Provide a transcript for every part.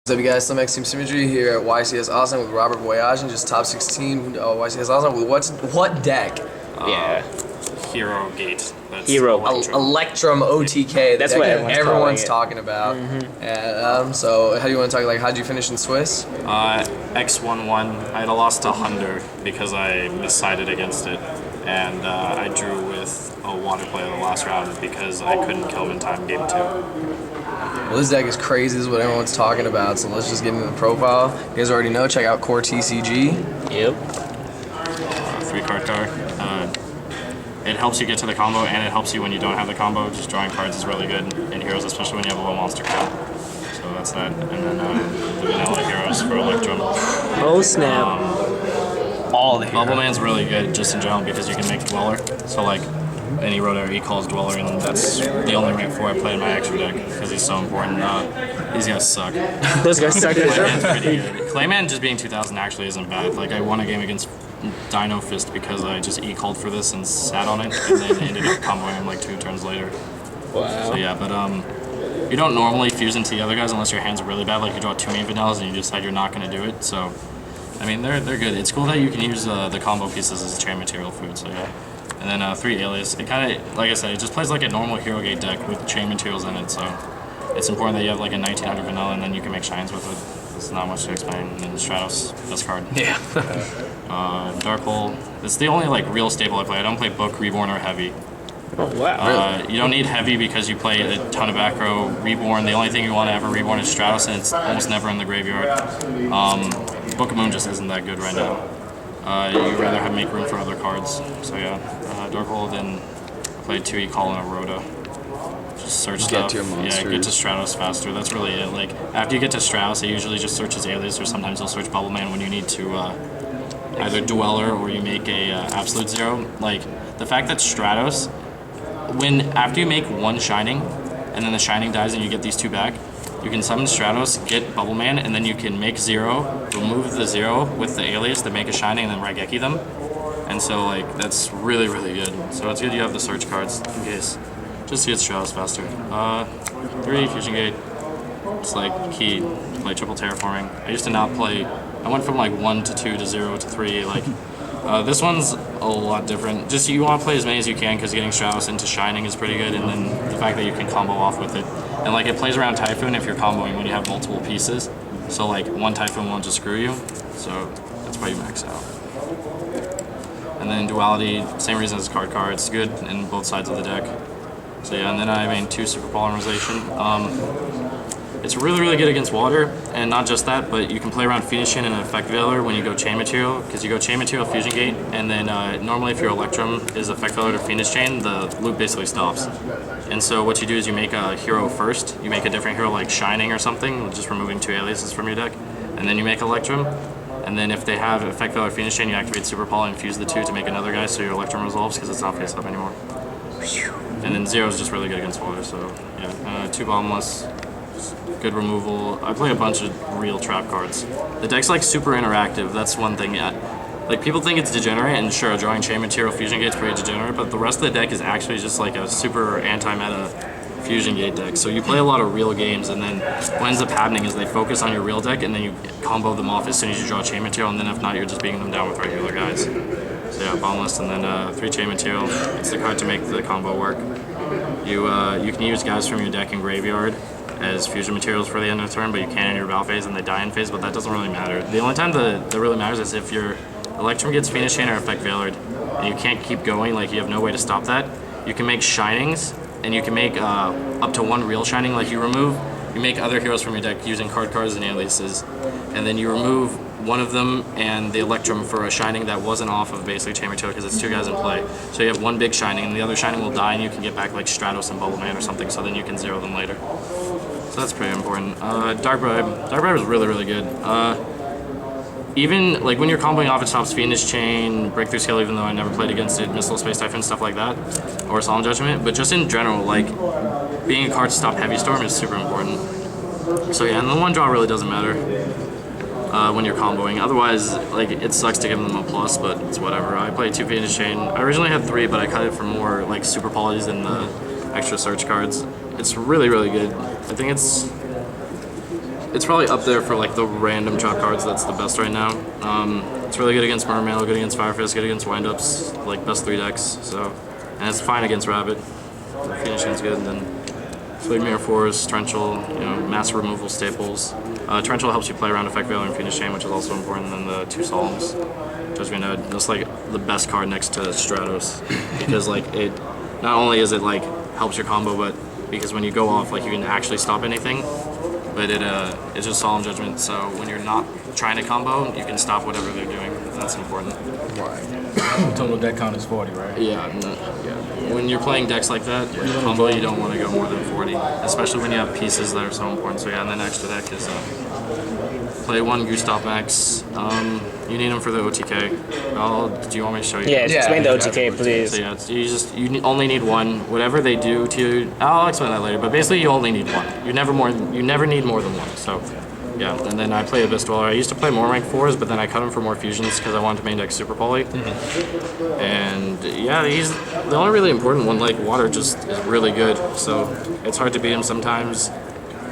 What's up, you guys? Some X Team Symmetry here at YCS Austin with Robert Voyage and just top 16 YCS Austin with what deck? Yeah. Hero Gate. That's Hero. Electrum OTK. That's deck what everyone's talking about. And so, how do you want to talk? Like, how did you finish in Swiss? X11. I had a loss to Hunder because I missided against it, and I drew with a water play in the last round because I couldn't kill him in time game 2. Well, this deck is crazy. This is what everyone's talking about. So let's just get into the profile. You guys already know. Check out Core TCG. Yep. 3-card card. It helps you get to the combo, and it helps you when you don't have the combo. Just drawing cards is really good in Heroes, especially when you have a low monster count. So that's that. And then the vanilla Heroes for Electrum. Oh snap. All the heroes. Bubble Man's really good just in general because you can make Dweller. So like any road area he calls Dweller, and that's the only rank 4 I play in my extra deck because he's so important. These guys suck. Those guys suck. Clayman's pretty good. Clayman just being 2000 actually isn't bad. Like I won a game against Dino Fist because I just E-called for this and sat on it, and then ended up comboing him like 2 turns later. Wow. So yeah, but you don't normally fuse into the other guys unless your hand's really bad. Like you draw too many vanillas and you decide you're not going to do it. So I mean they're good. It's cool that you can use the combo pieces as a chain material food. So yeah. And then 3 Alias. It kind of, like I said, it just plays like a normal Hero Gate deck with chain materials in it. So it's important that you have like a 1900 vanilla and then you can make shines with it. It's not much to explain. And then Stratos, best card. Yeah. Dark Hole. It's the only like real staple I play. I don't play Book, Reborn, or Heavy. Oh wow. You don't need Heavy because you play a ton of Acro. Reborn, the only thing you want to ever Reborn is Stratos, and it's almost never in the graveyard. Book of Moon just isn't that good right now. You'd rather have make room for other cards. So yeah, Dark Hole, then play 2 E-Call and a Rhoda. Just search stuff. Yeah, get to Stratos faster. That's really it. Like after you get to Stratos, it usually just searches Alias, or sometimes you'll search Bubble Man when you need to either Dweller or you make a Absolute Zero. Like the fact that Stratos, after you make 1 Shining, and then the Shining dies and you get these 2 back, you can summon Stratos, get Bubble Man, and then you can make 0, remove the 0 with the Alias to make a Shining, and then Raigeki them. And so, like, that's really, really good. So it's good you have the search cards in case, just to get Stratos faster. 3, Fusion Gate. It's like key, play triple terraforming. I used to not play, I went from like 1 to 2 to 0 to 3. Like, this one's a lot different. Just you want to play as many as you can because getting Stratos into Shining is pretty good, and then the fact that you can combo off with it. And like it plays around Typhoon if you're comboing when you have multiple pieces. So like 1 Typhoon won't just screw you. So that's why you max out. And then Duality, same reason as card. It's good in both sides of the deck. So yeah, and then I made 2 Super Polymerization. It's really, really good against water, and not just that, but you can play around Phoenix Chain and Effect Veiler when you go Chain Material, because you go Chain Material, Fusion Gate, and then normally if your Electrum is Effect Veiler to Phoenix Chain, the loop basically stops. And so what you do is you make a hero first, you make a different hero like Shining or something, just removing 2 aliases from your deck, and then you make Electrum, and then if they have Effect Veiler Phoenix Chain, you activate Super Poly and fuse the 2 to make another guy so your Electrum resolves because it's not face up anymore. And then 0 is just really good against water, so yeah. 2 Bombless. Good removal. I play a bunch of real trap cards. The deck's like super interactive. That's one thing. Like people think it's degenerate, and sure, drawing chain material Fusion Gate's pretty degenerate, but the rest of the deck is actually just like a super anti-meta Fusion Gate deck. So you play a lot of real games, and then what ends up happening is they focus on your real deck, and then you combo them off as soon as you draw chain material, and then if not, you're just beating them down with regular guys. So yeah, Bombless, and then 3 chain material. It's the card to make the combo work. You can use guys from your deck in graveyard as fusion materials for the end of the turn, but you can't in your battle phase and they die in phase, but that doesn't really matter. The only time that really matters is if your Electrum gets Phoenix Chain or Effect Veilered and you can't keep going, like you have no way to stop that, you can make Shinings, and you can make up to 1 real Shining. Like you make other heroes from your deck using cards and aliases, and then you remove 1 of them and the Electrum for a Shining that wasn't off of basically Chain Material because it's 2 guys in play. So you have 1 big Shining and the other Shining will die and you can get back like Stratos and Bubble Man or something, so then you can 0 them later. So that's pretty important. Dark Bribe is really, really good. Even like when you're comboing off, it stops Phoenix Chain, Breakthrough Scale, even though I never played against it, Missile Space Typhoon, stuff like that, or Solemn Judgment. But just in general, like being a card to stop Heavy Storm is super important. So yeah, and the 1 draw really doesn't matter when you're comboing. Otherwise, like it sucks to give them a plus, but it's whatever. I played 2 Phoenix Chain. I originally had 3, but I cut it for more like super polys and the extra search cards. It's really, really good. I think it's it's probably up there for like the random trap cards. That's the best right now. It's really good against Mermail, good against Firefist, good against windups, like best 3 decks. So, and it's fine against Rabbit. The finishing's good. And then Fleet Mirror Force, Torrential, you know, mass removal staples. Torrential helps you play around Effect Veiler and Fiendish Chain, which is also important. And then the 2 Solemns. Judgment Ed, that's like the best card next to Stratos, because like it, not only is it like helps your combo, but because when you go off, like you can actually stop anything. But it's just Solemn Judgment, so when you're not trying to combo, you can stop whatever they're doing. That's important. Total deck count is 40, right? Yeah, yeah. When you're playing decks like that, combo, you don't want to go more than 40, especially when you have pieces that are so important. So yeah, and then extra deck is play 1 Gustav Max. You need them for the OTK. Do you want me to show you? Yeah, explain the OTK, please. So yeah, you only need 1. Whatever they do to you, I'll explain that later. But basically, you only need 1. You never need more than 1. So yeah, and then I play Abyss Dweller. I used to play more rank 4s, but then I cut him for more fusions because I wanted to main deck Super Poly. And yeah, he's the only really important one. Like Water just is really good, so it's hard to beat him sometimes.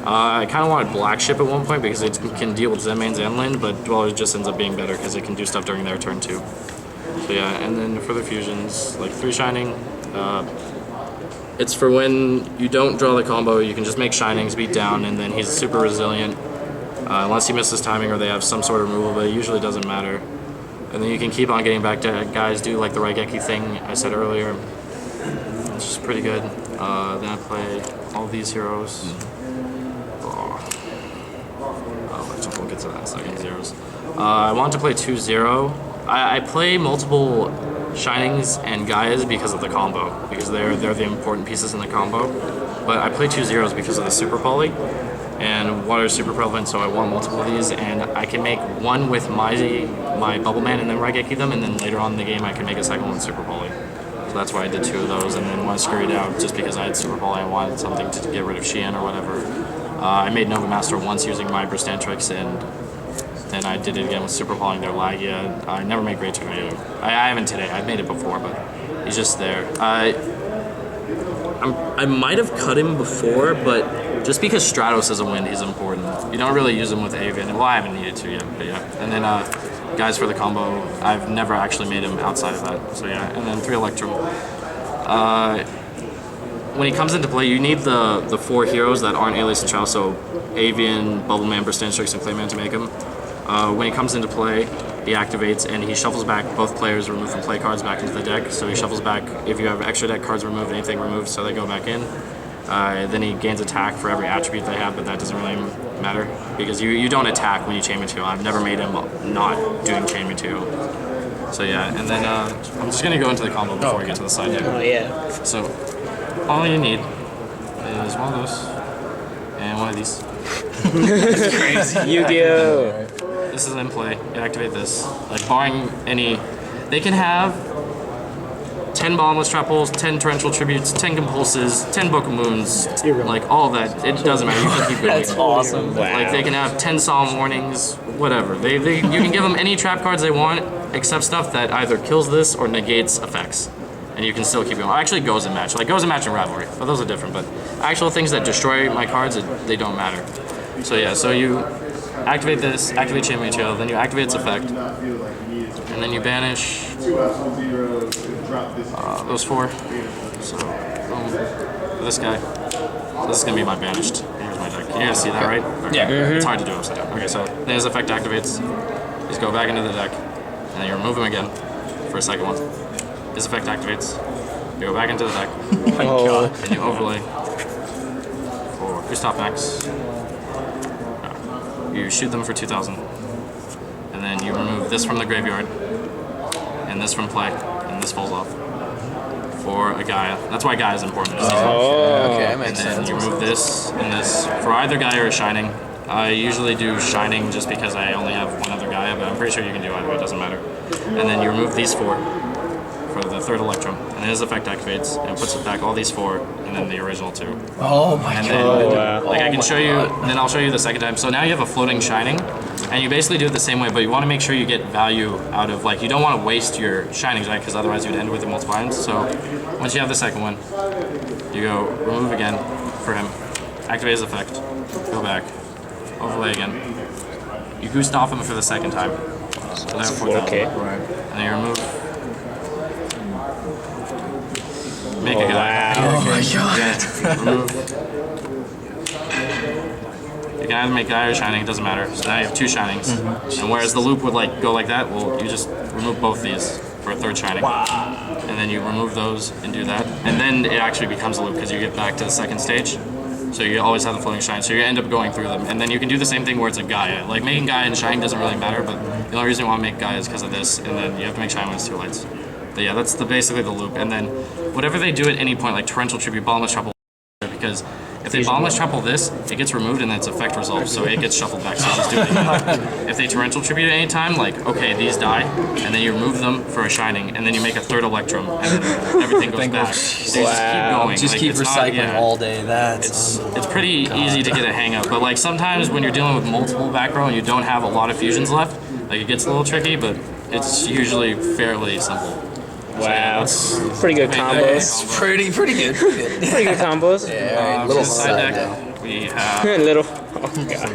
I kind of wanted Black Ship at one point because it can deal with Zenmains and Land, but Dweller just ends up being better because it can do stuff during their turn too. So yeah, and then for the fusions, like 3 Shining, it's for when you don't draw the combo, you can just make Shinings, beat down, and then he's super resilient. Unless he misses timing or they have some sort of removal, but it usually doesn't matter. And then you can keep on getting back to guys, do like the Raigeki thing I said earlier. It's just pretty good. Then I play all these heroes. We'll get to that in a second. Zeros. I want to play 2-0. I play multiple Shinings and Gaias because of the combo, because they're the important pieces in the combo. But I play 2-0s because of the Super Poly, and Water is super prevalent, so I want multiple of these, and I can make 1 with my Bubble Man and then Raigeki them, and then later on in the game I can make a second one with Super Poly. So that's why I did 2 of those, and then 1 scurried out just because I had Super Poly. I wanted something to get rid of Xian or whatever. I made Nova Master once using my Bristantrix, and then I did it again with Super Polying their Lagia. I never made Great Tornado. I haven't today. I've made it before, but he's just there. I might have cut him before, but just because Stratos is a win, he's important. You don't really use him with Avian. Well, I haven't needed to yet, but yeah. And then guys for the combo, I've never actually made him outside of that. So yeah, and then 3 Electrum. When he comes into play, you need the 4 heroes that aren't Alias and Chow, so Avian, Bubbleman, Bristantrix, and Clayman to make him. When he comes into play, he activates and he shuffles back both players removed from play cards back into the deck. So he shuffles back, if you have extra deck cards removed, anything removed, so they go back in. Then he gains attack for every attribute they have, but that doesn't really matter because you don't attack when you chain material. I've never made him not doing chain material. So yeah, and then I'm just gonna go into the combo before we get to the side deck. Oh yeah. So all you need is 1 of those and 1 of these. That's crazy. Yu-Gi-Oh! This is in play. You activate this. Like barring any, they can have 10 Bottomless Trap Holes, 10 Torrential Tributes, 10 Compulses, 10 Book of Moons, like all of that. It doesn't matter. You can keep going. That's awesome. Wow. Like they can have 10 Solemn Warnings, whatever. You can give them any trap cards they want, except stuff that either kills this or negates effects. And you can still keep going. Actually, Goes and Match. Like Goes and Match and Rivalry. But those are different. But actual things that destroy my cards, they don't matter. So yeah, so you activate this, activate Chain Material, then you activate its effect. And then you banish those 4. So, boom. This guy. This is going to be my banished. Here's my deck. You guys see that, right? Okay. Yeah. It's hard to do upside down. Okay, so then his effect activates. You just go back into the deck, and then you remove him again for a second one. His effect activates. You go back into the deck. And you overlay for Gustav Max. You shoot them for 2,000. And then you remove this from the graveyard, and this from play, and this falls off for a Gaia. That's why Gaia is important. Okay, that makes And then sense. you remove this and this for either Gaia or Shining. I usually do Shining just because I only have 1 other Gaia, but I'm pretty sure you can do either, it doesn't matter. And then you remove these 4 for the 3rd Electrum, and his effect activates and puts it back all these 4, and then the original 2. Oh my And god. then, like I can show you, then I'll show you the second time. So now you have a floating Shining, and you basically do it the same way, but you want to make sure you get value out of, like, you don't want to waste your Shinings, right? Because otherwise you'd end with it multiple items. So once you have the second one, you go remove again for him, activate his effect, go back, overlay again. You goose off him for the second time. So therefore, Okay. and then you remove. Make a guy. Wow. Oh my god. Yeah, remove. You can either make guy or shining, it doesn't matter. So now you have 2 shinings. And whereas the loop would like go like that, well, you just remove both these for a 3rd shining. And then you remove those and do that. And then it actually becomes a loop because you get back to the 2nd stage. So you always have the floating shine. So you end up going through them. And then you can do the same thing where it's a Gaia. Like making Gaia and shine doesn't really matter, but the only reason you want to make Gaia is because of this. And then you have to make shine when it's 2 lights. But yeah, that's basically the loop. And then whatever they do at any point, like torrential tribute, bottomless trouble, because if they bottomless trouble this, it gets removed and its effect resolves, so it gets shuffled back. So just do it again. If they torrential tribute at any time, like okay, these die, and then you remove them for a shining, and then you make a 3rd Electrum, and then everything goes back. So you just keep going. Just like, keep it's recycling not, yeah, all day. That's it's pretty easy to get a hang of, but like sometimes when you're dealing with multiple back row and you don't have a lot of fusions left, like it gets a little tricky, but it's usually fairly simple. Wow. Pretty good combos. it's pretty good. Pretty good. Pretty good combos. Yeah, For little the side side deck, now. we have. Little. Oh god.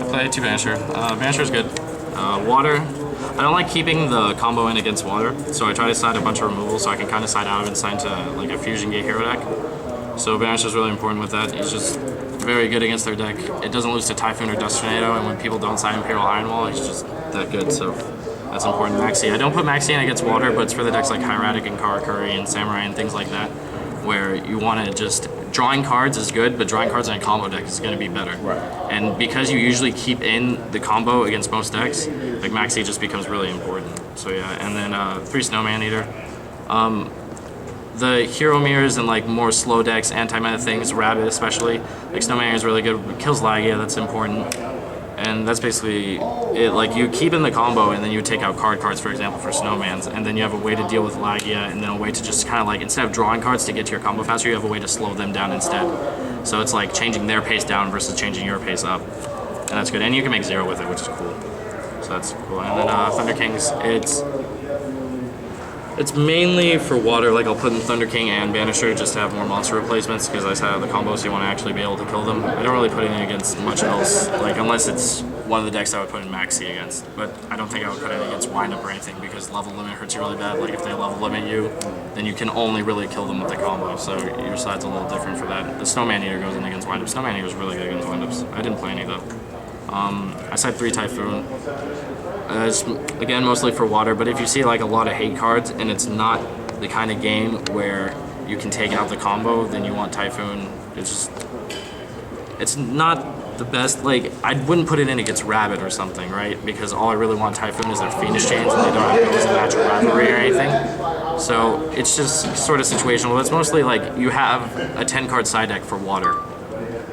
I play 2 Banisher. Banisher is good. Water. I don't like keeping the combo in against water, so I try to side a bunch of removals so I can kind of side out of it and side to like a fusion gate hero deck. So Banisher is really important with that. He's just very good against their deck. It doesn't lose to Typhoon or Dust Tornado, and when people don't side Imperial Iron Wall, he's just that good. So that's important. Maxi. I don't put Maxi in against water, but it's for the decks like Hieratic and Karakuri and Samurai and things like that, where you want to just drawing cards is good, but drawing cards in a combo deck is going to be better. Right. And because you usually keep in the combo against most decks, like Maxi just becomes really important. So yeah, and then 3 Snowman Eater. The hero mirrors and like more slow decks, anti-meta things, Rabbit especially, like Snowman Eater is really good. Kills Lagia, that's important. And that's basically it. Like you keep in the combo and then you take out cards, for example, for Snowmans, and then you have a way to deal with Lagia, and then a way to just kind of like, instead of drawing cards to get to your combo faster, you have a way to slow them down instead. So it's like changing their pace down versus changing your pace up. And that's good. And you can make 0 with it, which is cool. So that's cool. And then Thunder Kings, it's mainly for water. Like I'll put in Thunder King and Banisher just to have more monster replacements because I have the combos so you want to actually be able to kill them. I don't really put it in against much else, like unless it's one of the decks I would put in Maxi against. But I don't think I would put it against Wind Up or anything because level limit hurts you really bad. Like if they level limit you, then you can only really kill them with the combo. So your side's a little different for that. The Snowman Eater goes in against Wind Up. Snowman Eater is really good against Wind Ups. I didn't play any though. I side 3 Typhoon. It's, again, mostly for water, but if you see like a lot of hate cards and it's not the kind of game where you can take out the combo, then you want Typhoon. It's not the best. Like I wouldn't put it in against Rabbit or something, right? Because all I really want Typhoon is their Fiendish Chains, and they don't have those in natural rivalry or anything. So it's just sort of situational. But it's mostly like you have a 10-card side deck for water.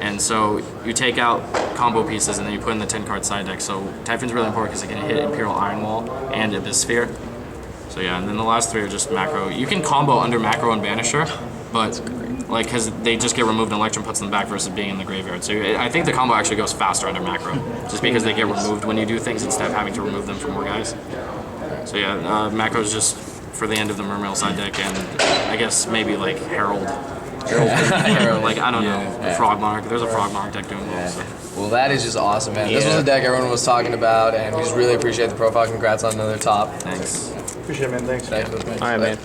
And so you take out combo pieces and then you put in the 10-card side deck. So Typhoon's really important because it can hit Imperial Iron Wall and Abyss Sphere. So yeah, and then the last 3 are just macro. You can combo under macro and Banisher, but like because they just get removed and Electrum puts them back versus being in the graveyard. So I think the combo actually goes faster under macro, just because they get removed when you do things instead of having to remove them for more guys. So yeah, macro is just for the end of the Mermail side deck, and I guess maybe like Herald. Like I don't know, the Frog Monarch. There's a Frog Monarch deck doing well. So. Well, that is just awesome, man. This was a deck everyone was talking about, and we just really appreciate the profile. Congrats on another top. Thanks. Appreciate it, man. Thanks. Thanks. All right, man.